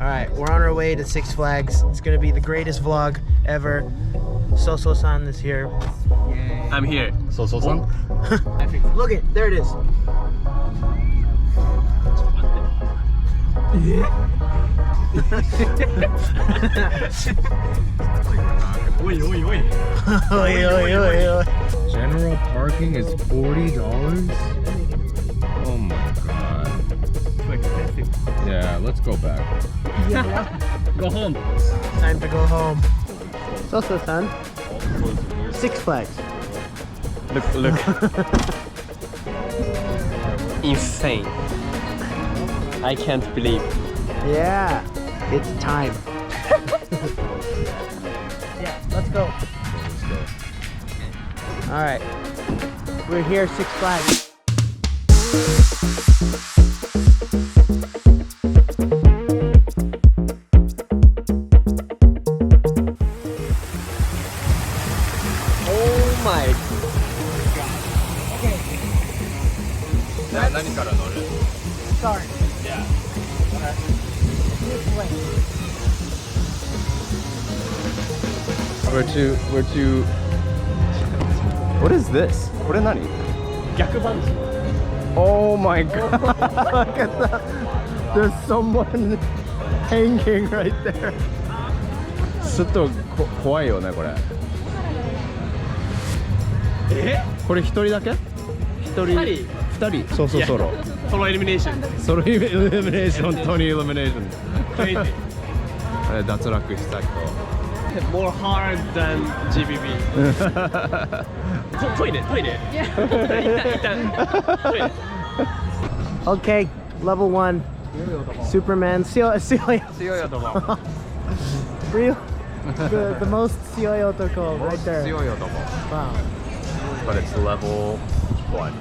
Alright, we're on our way to Six Flags. It's gonna be the greatest vlog ever. So-san is here. Yay. I'm here. So-san? Look it, there it is. Oi, oi, oi. Oi, oi, oi, oi. General parking is $40? Oh my god. Too expensive. Yeah, let's go back. Go home. Time to go home. So-san. Six Flags. Look. Insane. I can't believe. Yeah, it's time. Yeah, let's go. Alright, we're here, Six Flags. Oh my god. Okay, 何から乗る? start. Yeah. This way. We're too... What is this? これ何? 逆バンジー。 Oh my god. Look at that. There's someone hanging right there. ちょっと怖いよねこれ。これ一人だけ？一人。二人。そうそうソロ。ソロエリミネーション。ソロエリミネーション、トニーエリミネーション。Crazy. あれ脱落した人。More hard than GBB. トイレ。一旦。トイレ。 Okay, level 1. Superman. Real. The most Sioyotoko right there. Wow. But it's level 1.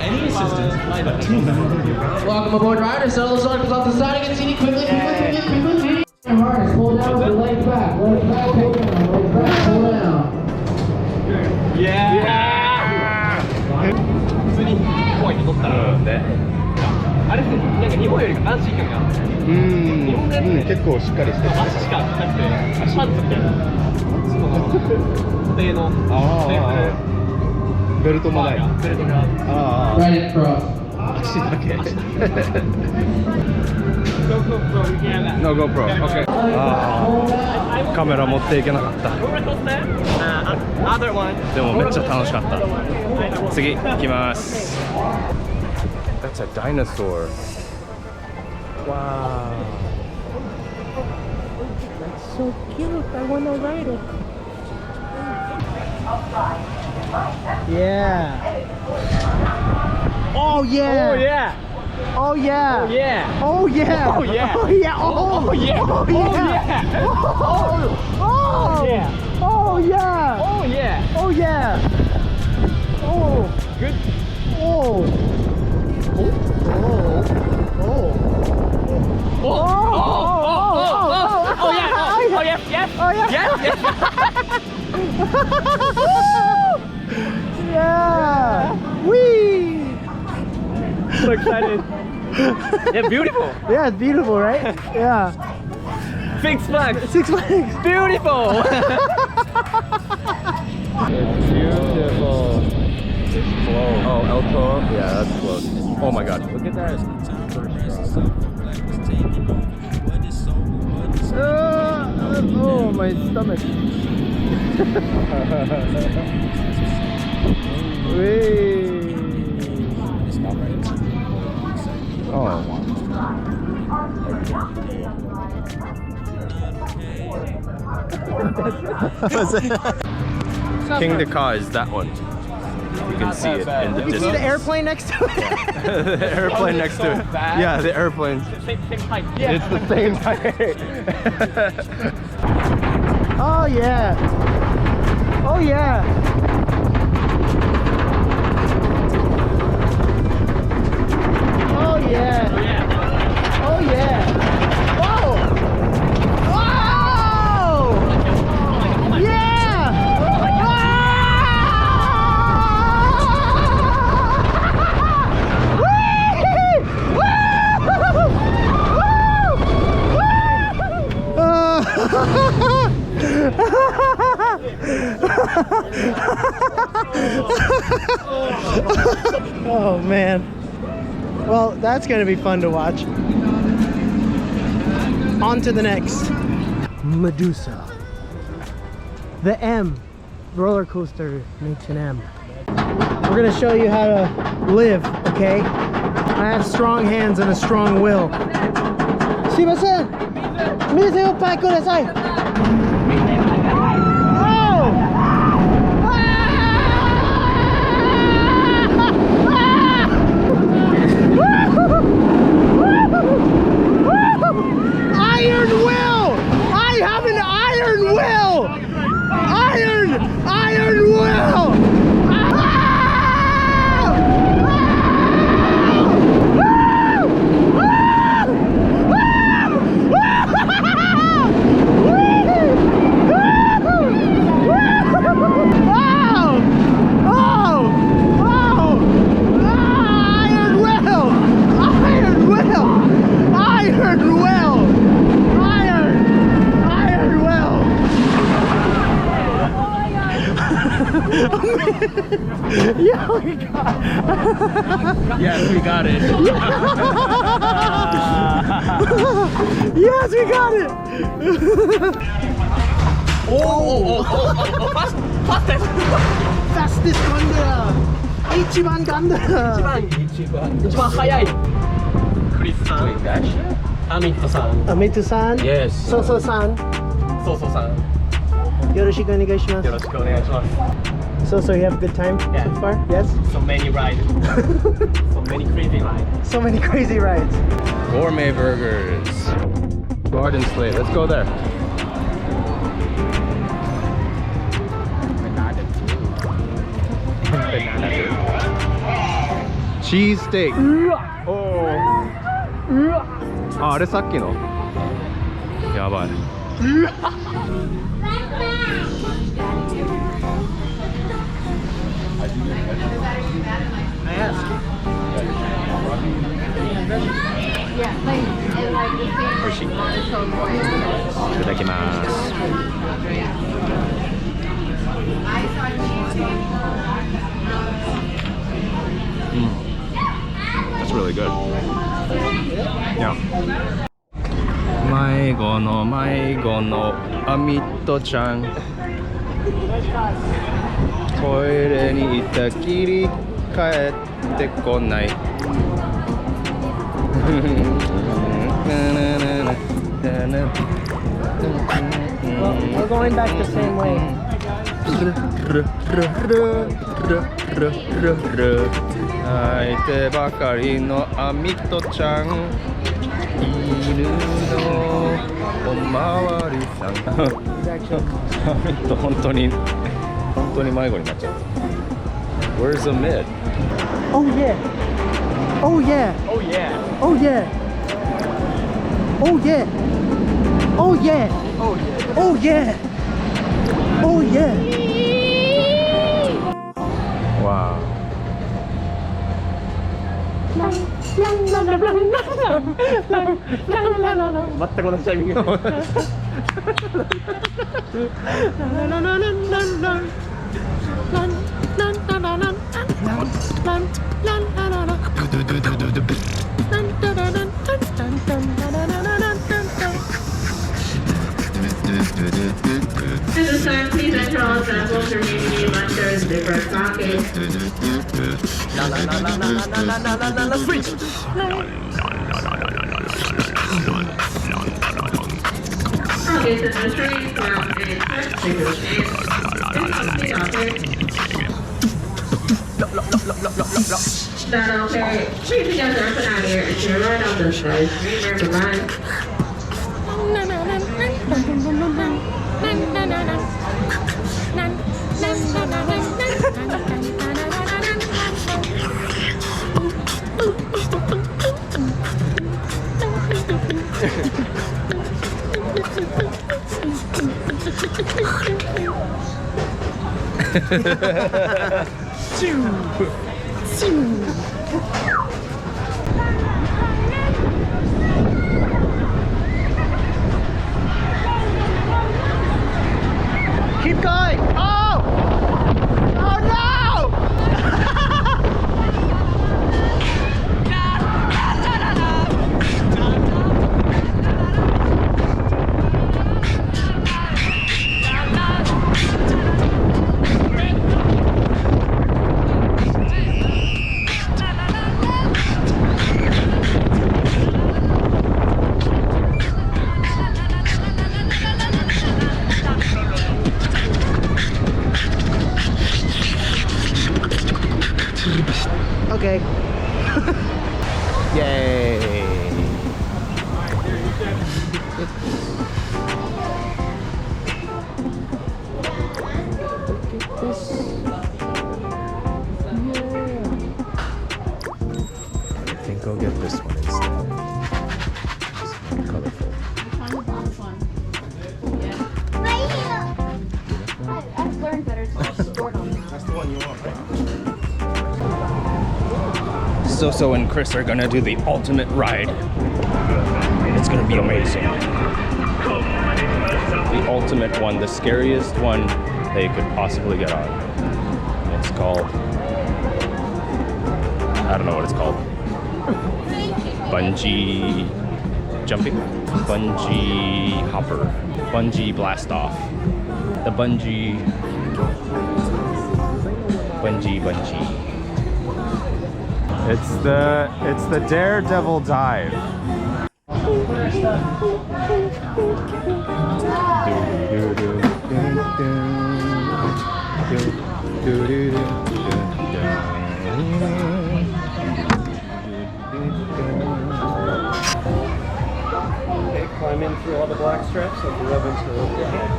Any assistance, welcome aboard, riders. Settle the circles off the side and get seated quickly. Harness, pull down with your legs back. Legs back, pull down. Legs back, pull down. Yeah! 普通に怖いと乗ったらね。あれってなんか日本より安心感がある。日本のやつって結構しっかりしてる。足しかなくてパンツみたいな。その固定のベルトもない。ベルトが。Right across. 足だけ。 No GoPro. Okay. カメラ持っていけなかった。Other one. でもめっちゃ楽しかった。次行きます。That's a dinosaur. Wow. That's so cute. I want to ride it. Yeah. Oh yeah. Oh yeah. Oh yeah. Oh yeah. Oh yeah. Oh yeah. Oh yeah. Oh yeah. Oh yeah. Oh yeah. Oh yeah. Oh yeah. Oh yeah. Oh. Good. Oh. Oh yeah. Oh yes. Yes. Oh yeah. Yes. Yeah. Whee. So excited. Yeah, beautiful. Yeah, it's beautiful, right? Yeah. Six Flags. Six Flags. Beautiful. It's beautiful. It's close. Oh, El Toro? Yeah, that's close. Oh my god. Look at that. Oh, my stomach. Whee. Oh. King the car is that one. You can see it in the You distance. see the airplane next to it? The airplane next to it. Yeah, the airplane. Same height. It's the same height. Oh yeah. Oh yeah. Oh yeah. Oh yeah. Whoa. Whoa. Yeah. Oh man. Well, that's gonna be fun to watch. On to the next. Medusa. The M roller coaster makes an M. We're gonna show you how to live, okay? I have strong hands and a strong will. すいません。水をパイください。Iron will! I have an iron will! Iron will! Yeah, we got it. Yes, we got it. Yes, we got it. Fastest gondola. 一番gondola. 一番早い。クリスさん。アミットさん。アミットさん。Yes. ソソさん。ソソさん。よろしくお願いします。よろしくお願いします。So you have a good time Yeah. so far? Yes? So many rides. So many crazy rides. So many crazy rides. Gourmet burgers. Garden Slate. Let's go there. Cheese steak. Oh. あ、あれさっきの。やばい。美味しい。いただきます。That's really good. Yeah. 迷子のアミットちゃん。トイレに行ったきり帰ってこない。Well, we're going back the same way. 泣いてばかりのアミットちゃん、犬のおまわりさん。アミット本当に迷子になっちゃった。Where's the mid? Oh yeah. Oh yeah. Oh yeah. Oh yeah. Oh yeah. Oh yeah. Oh yeah. Oh yeah. Wow. 全く同じタイミング。At this time, please enter all samples remaining in monsters different pockets. Switch. Pockets in the trees, ground, and stickers. Not okay. Please together up and out here and share right on this side. Remember to run. Keep going. Oh! Okay. Yay! I think I'll get this one instead. It's more colorful. On the box one. Yeah. I've learned better to sport on that. That's the one you want, right? So and Chris are gonna do the ultimate ride. It's gonna be amazing. The ultimate one, the scariest one they could possibly get on. It's called, I don't know what it's called. Bungee jumping? Bungee hopper. Bungee blast off. The bungee. It's the daredevil dive. Okay, climb in through all the black straps like the ribbons are over your head.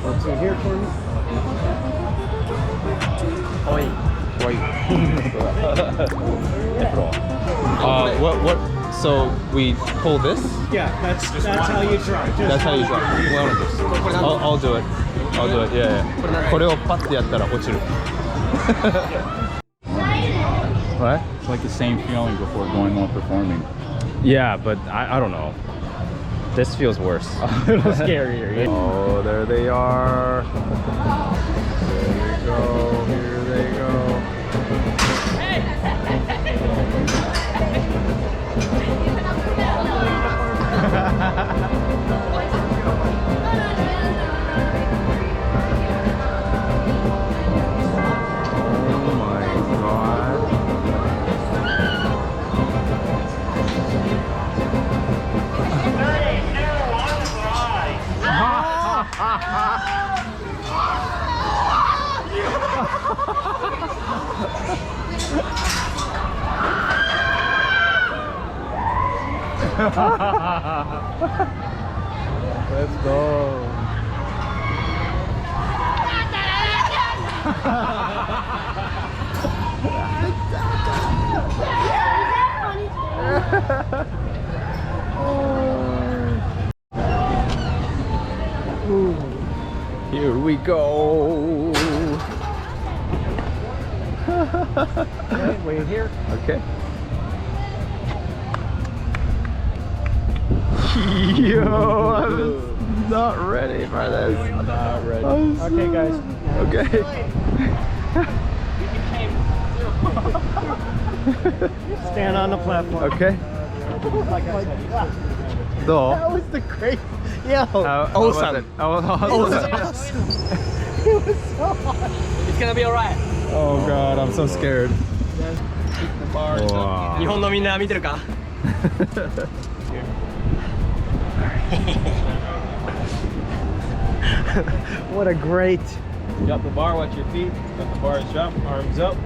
What's in here for me? Oi. What? So we pull this? Yeah, that's how you drive. That's how you drop. I'll do it. I'll do it. Yeah. これをパッてやったら落ちる。What? It's like the same feeling before going on performing. Yeah, but I don't know. This feels worse. A little scarier. Oh, there they are. There we go. Here they go. Oh my God. Let's go. Here we go. Okay, wait here. Okay. Yo, I'm not ready for this. Not ready. I'm Okay, guys. Okay. Stand on the platform. Okay. Like I said, So, That was the great. Yo. awesome. It's gonna be alright. Oh God, I'm so scared. Wow. 日本のみんな見てるか? What a great. Drop the bar, watch your feet. Let the bars drop, arms up.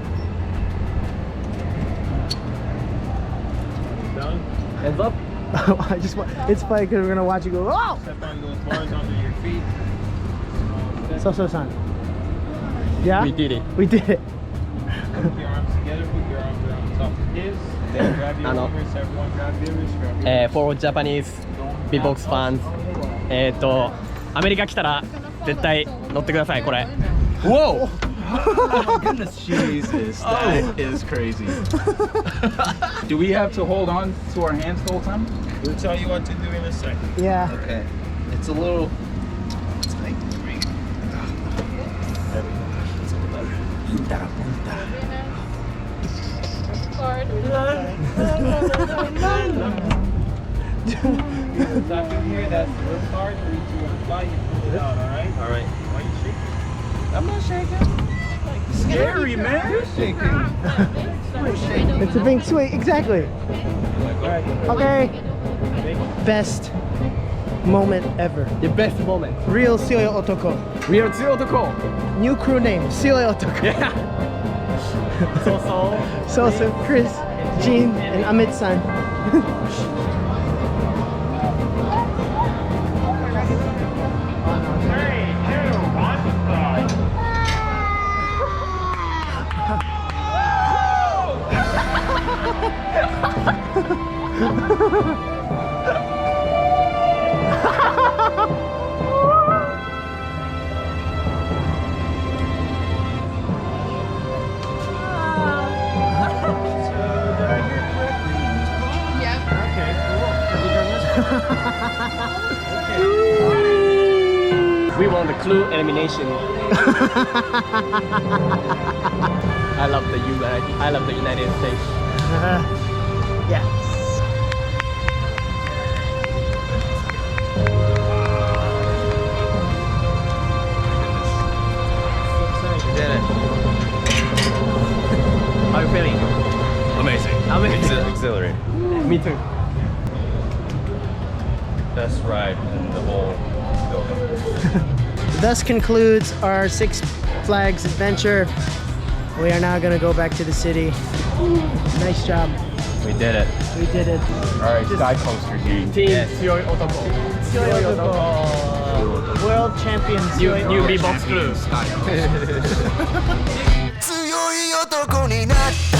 Down. Hands up. I just want. It's funny because we're gonna watch you go. Oh. Step on those bars onto your feet. So-san. Yeah. We did it. We did it. Put your arms together, put your arms around top of his. Then grab your wrist, everyone grab your wrist. Grab your for Japanese beatbox fans アメリカ来たら絶対乗ってくださいこれ Whoa! Oh my goodness, Jesus, that is crazy. Do we have to hold on to our hands the whole time? We'll tell you what to do in a second. Yeah. Okay. It's a little. It's like. Stop in here, that's the real card. 3, 2, 1, fly. You pull it out, alright? Alright. Why are you shaking? I'm not shaking. Scary, man. You're shaking. It's a big swing. Exactly. Okay. Best moment ever. The best moment Real Seoyo Otoko. Real 強い男 New crew name Seoyo Otoko. Yeah So, Chris, Jean, and Amit-san. We won the clue elimination. I love the US. I love the United States. Yes. We did it. How are you feeling? Amazing. Amazing. Exhilarating. Me too. Best ride in the whole building. Thus concludes our Six Flags adventure. We are now gonna go back to the city. Nice job. We did it. We did it. Alright, sky coaster team. Team強い男. World champions. New B-box crew. 強い男になった